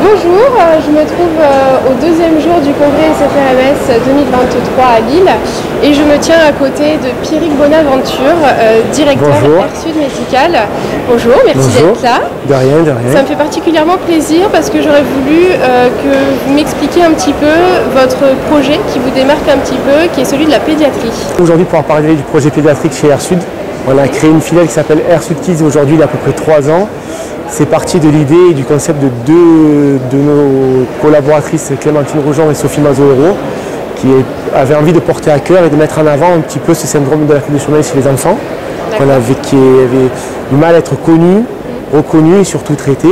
Bonjour, je me trouve au deuxième jour du congrès SFRMS 2023 à Lille et je me tiens à côté de Pierrick Bonaventure, directeur Air Sud Médical. Bonjour, merci d'être là. De rien, de rien. Ça me fait particulièrement plaisir parce que j'aurais voulu que vous m'expliquiez un petit peu votre projet qui vous démarque un petit peu, qui est celui de la pédiatrie. Aujourd'hui, pour parler du projet pédiatrique chez Air Sud, on a créé une filiale qui s'appelle Air Sud Kids aujourd'hui il y a à peu près 3 ans. C'est parti de l'idée et du concept de deux de nos collaboratrices, Clémentine Rougeon et Sophie Mazot-Hérault, qui avaient envie de porter à cœur et de mettre en avant un petit peu ce syndrome de l'apnée du sommeil chez les enfants, qui avait du mal à être connu, reconnu et surtout traité.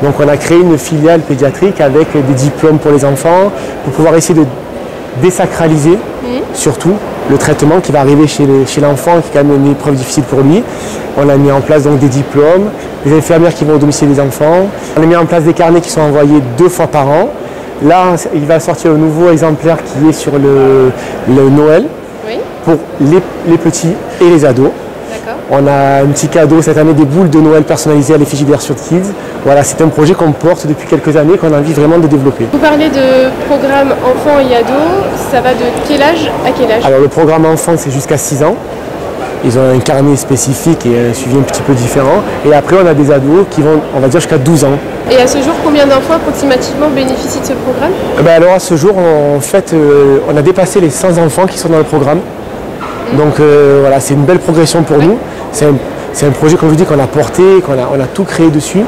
Donc on a créé une filiale pédiatrique avec des diplômes pour les enfants, pour pouvoir essayer de désacraliser surtout le traitement qui va arriver chez l'enfant, qui est quand même une épreuve difficile pour lui. On a mis en place donc des diplômes, des infirmières qui vont au domicile des enfants. On a mis en place des carnets qui sont envoyés 2 fois par an. Là, il va sortir un nouveau exemplaire qui est sur le Noël pour les petits et les ados. On a un petit cadeau cette année, des boules de Noël personnalisées à l'effigie d'Air Sud Kids. Voilà, c'est un projet qu'on porte depuis quelques années, qu'on a envie vraiment de développer. Vous parlez de programme enfants et ados, ça va de quel âge à quel âge? Alors le programme enfant, c'est jusqu'à 6 ans. Ils ont un carnet spécifique et un suivi un petit peu différent. Et après, on a des ados qui vont, on va dire, jusqu'à 12 ans. Et à ce jour, combien d'enfants approximativement bénéficient de ce programme? Alors à ce jour, en fait, on a dépassé les 100 enfants qui sont dans le programme. Donc voilà, c'est une belle progression pour nous. C'est un projet, comme je vous dis, qu'on a porté, on a tout créé dessus.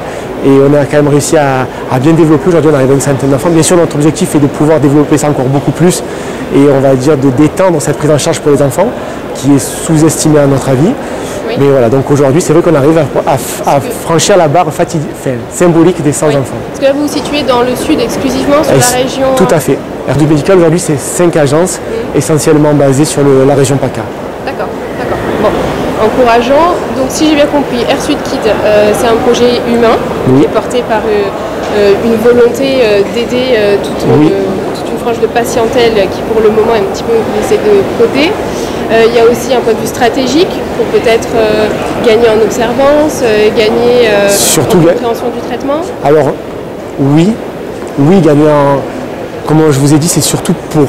Et on a quand même réussi à bien développer. Aujourd'hui, on arrive à une centaine d'enfants. Bien sûr, notre objectif est de pouvoir développer ça encore beaucoup plus. Et on va dire de détendre cette prise en charge pour les enfants, qui est sous-estimée à notre avis. Oui. Mais voilà, donc aujourd'hui, c'est vrai qu'on arrive à franchir la barre symbolique des 100 enfants. Est-ce que là, vous vous situez dans le sud exclusivement, sur la région? Tout à fait. Air Sud Médical, aujourd'hui, c'est 5 agences, essentiellement basées sur la région PACA. D'accord, d'accord. Bon. Encourageant. Donc si j'ai bien compris, Air Sud Kids, c'est un projet humain qui est porté par une volonté d'aider toute une frange de patientèle qui pour le moment est un petit peu laissée de côté. Il y a aussi un point de vue stratégique pour peut-être gagner en observance, gagner en compréhension du traitement. Alors oui, gagner en... Comme je vous ai dit, c'est surtout pour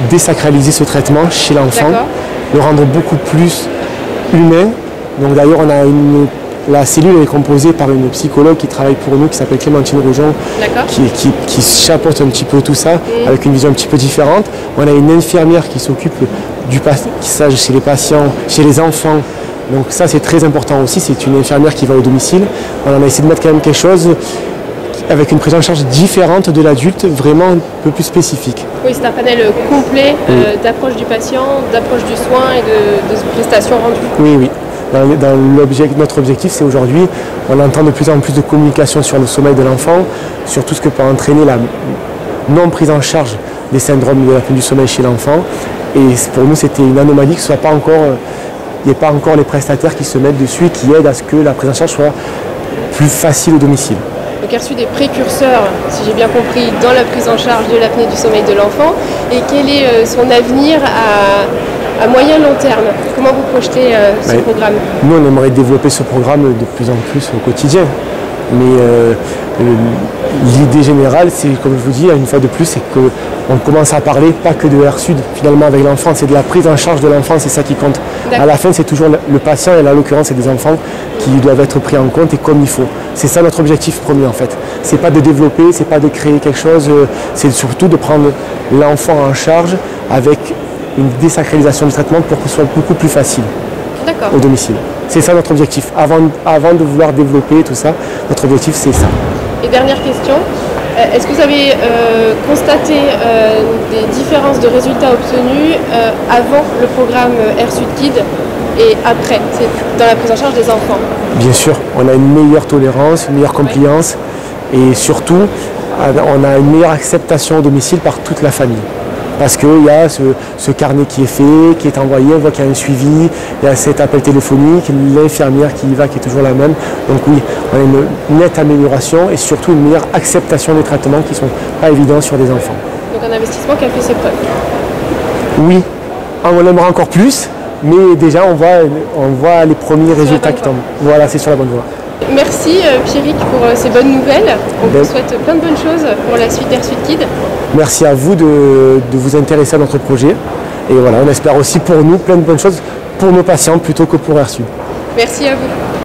désacraliser ce traitement chez l'enfant, le rendre beaucoup plus humain. Donc d'ailleurs la cellule est composée par une psychologue qui travaille pour nous, qui s'appelle Clémentine Rougeon, qui chapeaute un petit peu tout ça, avec une vision un petit peu différente. On a une infirmière qui s'occupe du passage chez les patients, chez les enfants. Donc ça c'est très important aussi, c'est une infirmière qui va au domicile. On a essayé de mettre quand même quelque chose avec une prise en charge différente de l'adulte, vraiment un peu plus spécifique. Oui, c'est un panel complet d'approche du patient, d'approche du soin et de prestations rendues. Oui. Notre objectif, c'est aujourd'hui, on entend de plus en plus de communication sur le sommeil de l'enfant, sur tout ce que peut entraîner la non prise en charge des syndromes de l'apnée du sommeil chez l'enfant. Et pour nous, c'était une anomalie que ce soit pas encore, il n'y ait pas encore les prestataires qui se mettent dessus et qui aident à ce que la prise en charge soit plus facile au domicile. Donc Air Sud est précurseur, si j'ai bien compris, dans la prise en charge de l'apnée du sommeil de l'enfant. Et quel est son avenir à moyen long terme? Comment vous projetez ce programme? Nous, on aimerait développer ce programme de plus en plus au quotidien. Mais l'idée générale, c'est, comme je vous dis, une fois de plus, c'est qu'on commence à parler pas que de Air Sud, finalement, avec l'enfant. C'est de la prise en charge de l'enfant, c'est ça qui compte. À la fin, c'est toujours le patient, et là, en l'occurrence, c'est des enfants qui doivent être pris en compte et comme il faut. C'est ça notre objectif premier, en fait. C'est pas de développer, c'est pas de créer quelque chose, c'est surtout de prendre l'enfant en charge avec une désacralisation du traitement pour que ce soit beaucoup plus facile au domicile. C'est ça notre objectif. Avant de vouloir développer tout ça, notre objectif c'est ça. Et dernière question, est-ce que vous avez constaté des différences de résultats obtenus avant le programme Air Sud Kids et après, c'est dans la prise en charge des enfants? Bien sûr, on a une meilleure tolérance, une meilleure compliance et surtout on a une meilleure acceptation au domicile par toute la famille. Parce qu'il y a ce carnet qui est fait, qui est envoyé, on voit qu'il y a un suivi, il y a cet appel téléphonique, l'infirmière qui y va, qui est toujours la même. Donc oui, on a une nette amélioration et surtout une meilleure acceptation des traitements qui ne sont pas évidents sur des enfants. Donc un investissement qui a fait ses preuves? Oui, on aimerait encore plus, mais déjà on voit les premiers résultats qui tombent. Voilà, c'est sur la bonne voie. Merci Pierrick pour ces bonnes nouvelles. On vous souhaite plein de bonnes choses pour la suite Air Sud Kid. Merci à vous de vous intéresser à notre projet. Et voilà, on espère aussi pour nous plein de bonnes choses pour nos patients plutôt que pour Air Sud. Merci à vous.